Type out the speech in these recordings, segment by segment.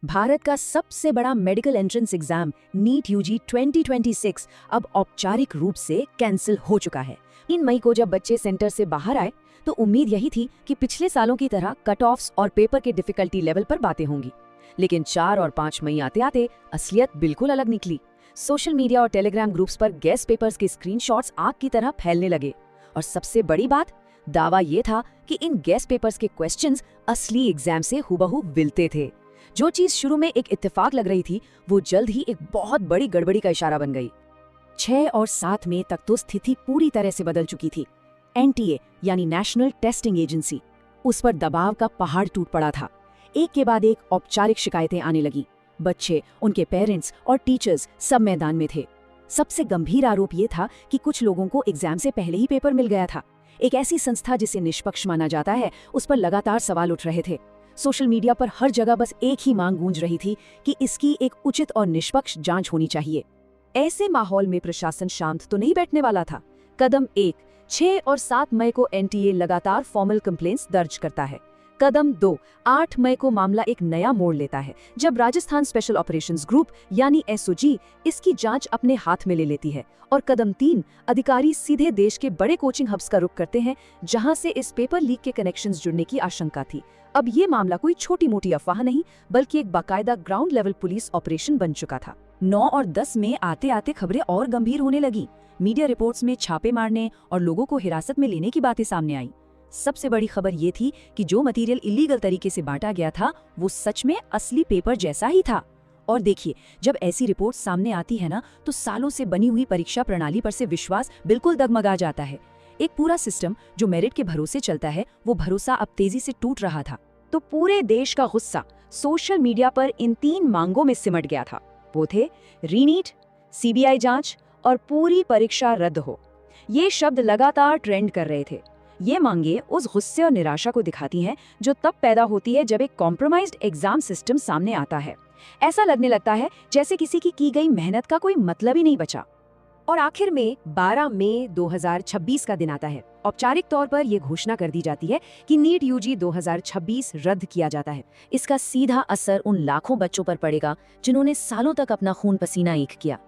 भारत का सबसे बड़ा medical entrance exam NEET UG 2026 अब औपचारिक रूप से कैंसिल हो चुका है। 3 मई को जब बच्चे सेंटर से बाहर आए तो उम्मीद यही थी कि पिछले सालों की तरह कट ऑफ्स और पेपर के डिफिकल्टी लेवल पर बातें होंगी, लेकिन 4 और 5 मई आते आते असलियत बिल्कुल अलग निकली। सोशल मीडिया और टेलीग्राम ग्रुप्स पर गेस्ट पेपर्स के स्क्रीनशॉट्स आग की तरह फैलने लगे और सबसे बड़ी बात, दावा ये था कि इन गेस्ट पेपर्स के क्वेश्चंस असली एग्जाम से हूबहू मिलते थे। जो चीज शुरू में एक इत्तेफाक लग रही थी वो जल्द ही एक बहुत बड़ी गड़बड़ी का इशारा बन गई। 6 और 7 मई तक तो स्थिति पूरी तरह से बदल चुकी थी। एनटीए यानी नेशनल टेस्टिंग एजेंसी, उस पर दबाव का पहाड़ टूट पड़ा था। एक के बाद एक औपचारिक शिकायतें आने लगी। बच्चे, उनके पेरेंट्स और टीचर्स सब मैदान में थे। सबसे गंभीर आरोप ये था कि कुछ लोगों को एग्जाम से पहले ही पेपर मिल गया था। एक ऐसी संस्था जिसे निष्पक्ष माना जाता है, उस पर लगातार सवाल उठ रहे थे। सोशल मीडिया पर हर जगह बस एक ही मांग गूंज रही थी कि इसकी एक उचित और निष्पक्ष जांच होनी चाहिए। ऐसे माहौल में प्रशासन शांत तो नहीं बैठने वाला था। कदम 1, 6 और 7 मई को एनटीए लगातार फॉर्मल कंप्लेंट्स दर्ज करता है। कदम 2, 8 मई को मामला एक नया मोड़ लेता है जब राजस्थान स्पेशल ऑपरेशंस ग्रुप यानी एसओजी इसकी जांच अपने हाथ में ले लेती है। और कदम 3, अधिकारी सीधे देश के बड़े कोचिंग हब्स का रुख करते हैं जहां से इस पेपर लीक के कनेक्शंस जुड़ने की आशंका थी। अब ये मामला कोई छोटी मोटी अफवाह नहीं बल्कि एक बाकायदा ग्राउंड लेवल पुलिस ऑपरेशन बन चुका था। 9 और 10 में आते आते खबरें और गंभीर होने लगी। मीडिया रिपोर्ट्स में छापे मारने और लोगों को हिरासत में लेने की बातें सामने आई। सबसे बड़ी खबर ये थी कि जो मटेरियल इलीगल तरीके से बांटा गया था वो सच में असली पेपर जैसा ही था। और देखिए, जब ऐसी रिपोर्ट सामने आती है ना, तो सालों से बनी हुई परीक्षा प्रणाली पर से विश्वास बिल्कुल डगमगा जाता है। एक पूरा सिस्टम जो मेरिट के भरोसे चलता है, वो भरोसा अब तेजी से टूट रहा था। तो पूरे देश का गुस्सा सोशल मीडिया पर इन 3 मांगों में सिमट गया था। वो थे रीनीट, सीबीआई जांच और पूरी परीक्षा रद्द हो। ये शब्द लगातार ट्रेंड कर रहे थे। ये मांगे उस गुस्से और निराशा को दिखाती हैं जो तब पैदा होती है जब एक कॉम्प्रोमाइज्ड एग्जाम सिस्टम सामने आता है। ऐसा लगने लगता है जैसे किसी की गई मेहनत का कोई मतलब ही नहीं बचा। और आखिर में 12 मई 2026 का दिन आता है। औपचारिक तौर पर यह घोषणा कर दी जाती है कि नीट यूजी 2026 रद्द किया जाता है। इसका सीधा असर उन लाखों बच्चों पर पड़ेगा जिन्होंने सालों तक अपना खून पसीना एक किया।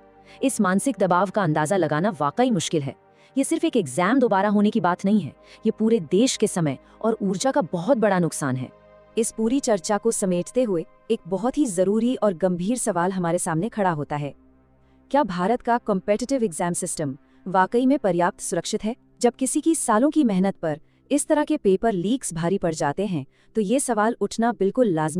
इस मानसिक दबाव का अंदाजा लगाना वाकई मुश्किल है। ये सिर्फ एक एग्जाम दोबारा होने की बात नहीं है, ये पूरे देश के समय और ऊर्जा का बहुत बड़ा नुकसान है। इस पूरी चर्चा को समेटते हुए एक बहुत ही जरूरी और गंभीर सवाल हमारे सामने खड़ा होता है। क्या भारत का कॉम्पिटिटिव एग्जाम सिस्टम वाकई में पर्याप्त सुरक्षित है? जब किसी की सालों की मेहनत पर इस तरह के पेपर लीक्स भारी पड़ जाते हैं तो ये सवाल उठना बिल्कुल लाजमी